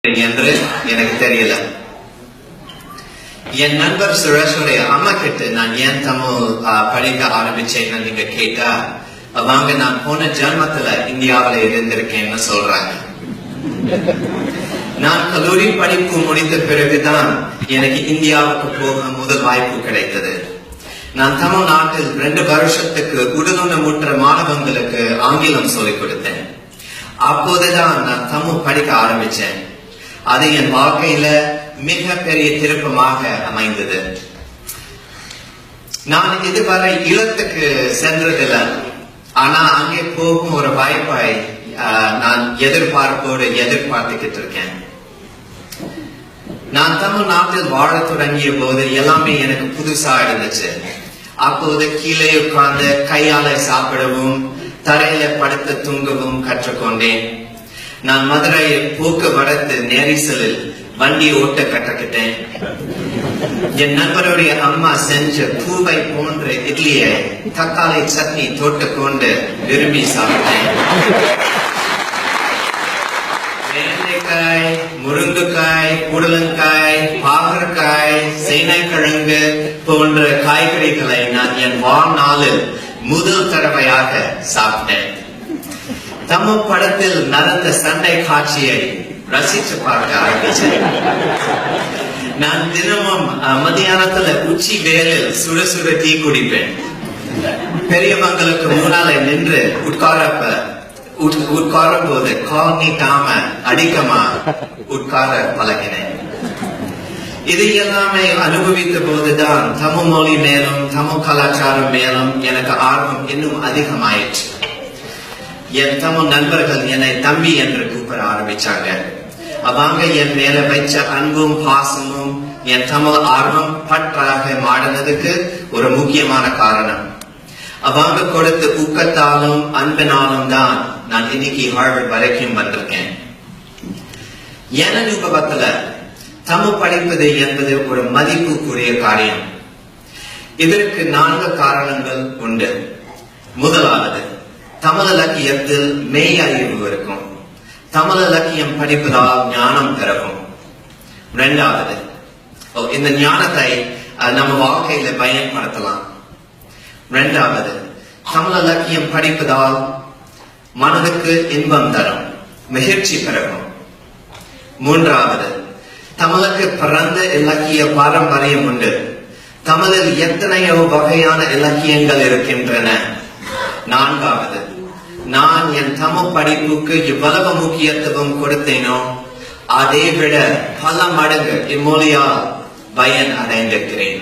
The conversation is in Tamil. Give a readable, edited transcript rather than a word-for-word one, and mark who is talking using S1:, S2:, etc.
S1: என்று எனக்கு தெரியல. என் நண்பர் சுரேஷுடைய அம்மா கிட்ட நான் ஏன் தமிழ் படிக்க ஆரம்பிச்சேன்னு நீங்க கேட்டா, அவங்க நான் போன ஜென்மத்துல இந்தியாவில இருந்திருக்கேன்னு சொல்றாங்க. நான் கல்லூரி படிப்பு முடித்த பிறகுதான் எனக்கு இந்தியாவுக்கு போக முதல் வாய்ப்பு கிடைத்தது. நான் தமிழ்நாட்டில் 2 வருஷத்துக்கு உடலுணமுற்ற மாணவங்களுக்கு ஆங்கிலம் சொல்லிக் கொடுத்தேன். அப்போதுதான் நான் தமிழ் படிக்க ஆரம்பிச்சேன். அது என் வாழ்க்கையில மிக பெரிய திருப்பமாக அமைந்தது. நான் இதுவரை இல்லத்துக்கு சென்றதில்லை, ஆனா அங்கே போகும் ஒரு வாய்ப்பை நான் எதிர்பார்ப்போடு எதிர்பார்த்துக்கிட்டு இருக்கேன். நான் தமிழ்நாட்டில் வாழ தொடங்கிய போது எல்லாமே எனக்கு புதுசா இருந்துச்சு. அப்போது கீழே உட்கார்ந்து கையால சாப்பிடவும் தரையில படுத்து தூங்கவும் கற்றுக்கொண்டேன். நான் மதுரையில் போக்குவரத்து நெரிசலில் வண்டி ஓட்ட கற்றுக்கிட்டேன். என் நண்பருடைய அம்மா செஞ்ச பூவை போன்ற இட்லியை தக்காளி சட்னி தொட்டுக்கொண்டு விரும்பி சாப்பிட்டேன். வெண்டைக்காய், முருங்கைக்காய், புடலங்காய், பாகற்காய், சேனைக்கிழங்கு போன்ற காய்கறிகளை நான் என் வாழ்நாளில் முதல் தடவையாக சாப்பிட்டேன். தமிழ் படத்தில் நடந்த சண்டை காட்சியை ரசித்து பார்க்க ஆரம்பிச்சேன். நான் தினமும் மத்தியானத்துல உச்சி வேலில் சுட சுட டீ குடிப்பேன். பெரியவங்களுக்கு முன்னால நின்று உட்காரும் போது கால் நீட்டாம அடிக்கமா உட்கார பழகினேன். இது எல்லாமே அனுபவித்த போதுதான் தமிழ் மொழி மேலும் தமிழ் கலாச்சாரம் மேலும் எனக்கு ஆர்வம் இன்னும் அதிகமாயிற்று. என் தமிழ் நண்பர்கள் என்னை தம்பி என்று கூப்பிட ஆரம்பிச்சாங்க. அவங்க என் மேல வச்ச அன்பும் பாசமும் என் தமிழ் ஆர்வம் பற்றாக மாறினதுக்கு ஒரு முக்கியமான காரணம். அவங்க கொடுத்த ஊக்கத்தாலும் அன்பினாலும் தான் நான் இன்னைக்கு ஹார்வர்ட் வரைக்கும் வந்திருக்கேன். என் அனுபவத்துல தமிழ் படிப்பது என்பது ஒரு மதிப்புக்குரிய காரியம். இதற்கு 4 காரணங்கள் உண்டு. முதலாவது, தமிழ் இலக்கியத்தில் மெய் அறிவு இருக்கும். தமிழ் இலக்கியம் படிப்பதால் ஞானம் பிறக்கும். 2வது, இந்த ஞானத்தை நம்ம வாழ்க்கையில பயன்படுத்தலாம். 2வது, தமிழ் இலக்கியம் படிப்பதால் மனதுக்கு இன்பம் தரும், மகிழ்ச்சி பிறக்கும். 3வது, தமிழுக்கு பிறந்த இலக்கிய பாரம்பரியம் உண்டு. தமிழில் எத்தனையோ வகையான இலக்கியங்கள் இருக்கின்றன. 4வது, நான் என் தமிழ் படிப்புக்கு இவ்வளவு முக்கியத்துவம் கொடுத்தேனோ அதை விட பல மடங்கு இம்மொழியால் பயன் அடைந்திருக்கிறேன்.